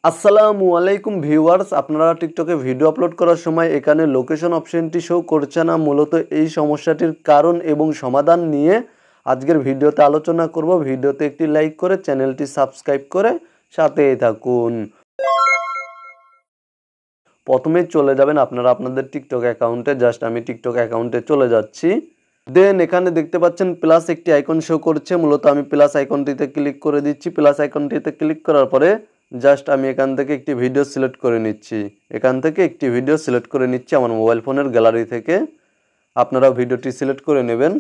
আসসালামু আলাইকুম ভিউয়ার্স, আপনারা টিকটকে ভিডিও আপলোড করার সময় এখানে লোকেশন অপশনটি শো করছে না। মূলত এই সমস্যাটির কারণ এবং সমাধান নিয়ে আজকের ভিডিওতে আলোচনা করব। ভিডিওতে একটি লাইক করে চ্যানেলটি সাবস্ক্রাইব করে সাথেই থাকুন। প্রথমেই চলে যাবেন আপনারা আপনাদের টিকটক অ্যাকাউন্টে। জাস্ট আমি টিকটক অ্যাকাউন্টে চলে যাচ্ছি। দেন এখানে দেখতে পাচ্ছেন প্লাস একটি আইকন শো করছে। মূলত আমি প্লাস আইকনটিতে ক্লিক করে দিচ্ছি। প্লাস আইকনটিতে ক্লিক করার পরে জাস্ট আমি এখান থেকে একটি ভিডিও সিলেক্ট করে নিচ্ছি। এখান থেকে একটি ভিডিও সিলেক্ট করে নিচ্ছি আমার মোবাইল ফোনের গ্যালারি থেকে। আপনারাও ভিডিওটি সিলেক্ট করে নেবেন।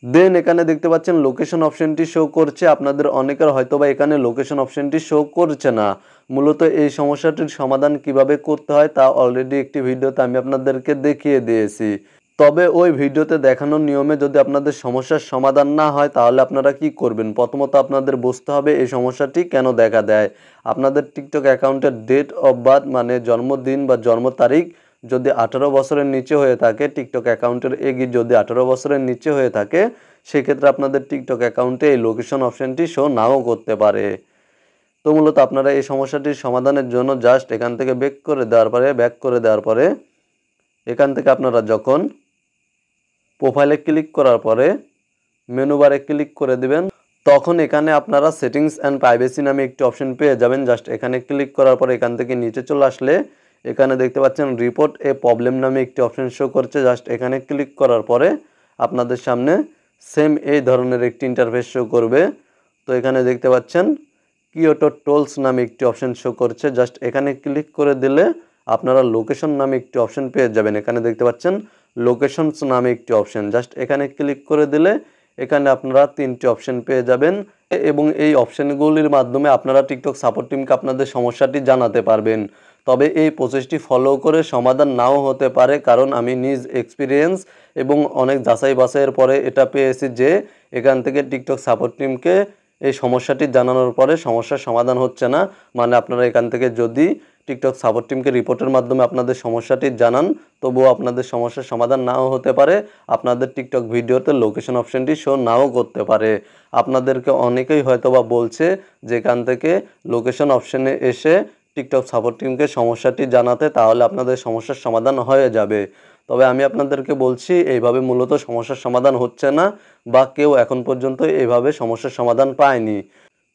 দেন এখানে দেখতে পাচ্ছেন লোকেশন অপশনটি শো করছে। আপনাদের অনেকের হয়তোবা এখানে লোকেশন অপশনটি শো করছে না। মূলত এই সমস্যাটির সমাধান কিভাবে করতে হয় তা অলরেডি একটি ভিডিওতে আমি আপনাদেরকে দেখিয়ে দিয়েছি। তবে ওই ভিডিওতে দেখানোর নিয়মে যদি আপনাদের সমস্যার সমাধান না হয় তাহলে আপনারা কি করবেন? প্রথমত আপনাদের বুঝতে হবে এই সমস্যাটি কেন দেখা দেয়। আপনাদের টিকটক অ্যাকাউন্টের ডেট অফ বার্থ মানে জন্মদিন বা জন্ম তারিখ যদি 18 বছরের নিচে হয়ে থাকে, টিকটক অ্যাকাউন্টের এজ যদি 18 বছরের নিচে হয়ে থাকে, সেক্ষেত্রে আপনাদের টিকটক অ্যাকাউন্টে এই লোকেশন অপশনটি শো নাও করতে পারে। তো মূলত আপনারা এই সমস্যাটির সমাধানের জন্য জাস্ট এখান থেকে ব্যাক করে দেওয়ার পরে এখান থেকে আপনারা যখন প্রোফাইলে ক্লিক করার পরে মেনু বারে ক্লিক করে দিবেন, তখন এখানে আপনারা সেটিংস অ্যান্ড প্রাইভেসি নামে একটি অপশন পেয়ে যাবেন। জাস্ট এখানে ক্লিক করার পরে এখান থেকে নিচে চলে আসলে এখানে দেখতে পাচ্ছেন রিপোর্ট এ প্রবলেম নামে একটি অপশন শো করছে। জাস্ট এখানে ক্লিক করার পরে আপনাদের সামনে সেম এই ধরনের একটি ইন্টারফেস শো করবে। তো এখানে দেখতে পাচ্ছেন কিয়োটো টোলস নামে একটি অপশন শো করছে। জাস্ট এখানে ক্লিক করে দিলে আপনারা লোকেশন নামে একটি অপশন পেয়ে যাবেন। এখানে দেখতে পাচ্ছেন লোকেশনস নামে একটি অপশন। জাস্ট এখানে ক্লিক করে দিলে এখানে আপনারা 3টি অপশন পেয়ে যাবেন এবং এই অপশনগুলির মাধ্যমে আপনারা টিকটক সাপোর্ট টিমকে আপনাদের সমস্যাটি জানাতে পারবেন। তবে এই প্রসেসটি ফলো করে সমাধান নাও হতে পারে, কারণ আমি নিজ এক্সপিরিয়েন্স এবং অনেক যাচাই বাছাইয়ের পরে এটা পেয়েছি যে এখান থেকে টিকটক সাপোর্ট টিমকে এই সমস্যাটি জানানোর পরে সমস্যার সমাধান হচ্ছে না। মানে আপনারা এখান থেকে যদি টিকটক সাপোর্ট টিমকে রিপোর্টের মাধ্যমে আপনাদের সমস্যাটি জানান, তবুও আপনাদের সমস্যার সমাধান নাও হতে পারে। আপনাদের টিকটক ভিডিওতে লোকেশন অপশনটি শো নাও করতে পারে। আপনাদেরকে অনেকেই হয়তোবা বলছে যে এখান থেকে লোকেশন অপশনে এসে টিকটক সাপোর্ট টিমকে সমস্যাটি জানাতে, তাহলে আপনাদের সমস্যার সমাধান হয়ে যাবে। তবে আমি আপনাদেরকে বলছি এইভাবে মূলত সমস্যার সমাধান হচ্ছে না, বা কেউ এখন পর্যন্ত এইভাবে সমস্যার সমাধান পায়নি।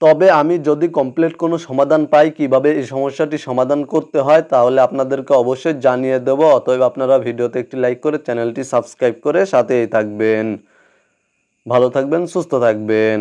তবে আমি যদি কমপ্লিট কোনো সমাধান পাই কিভাবে এই সমস্যাটি সমাধান করতে হয়, তাহলে আপনাদেরকে অবশ্যই জানিয়ে দেব। অতএব আপনারা ভিডিওতে একটি লাইক করে চ্যানেলটি সাবস্ক্রাইব করে সাথেই থাকবেন। ভালো থাকবেন, সুস্থ থাকবেন।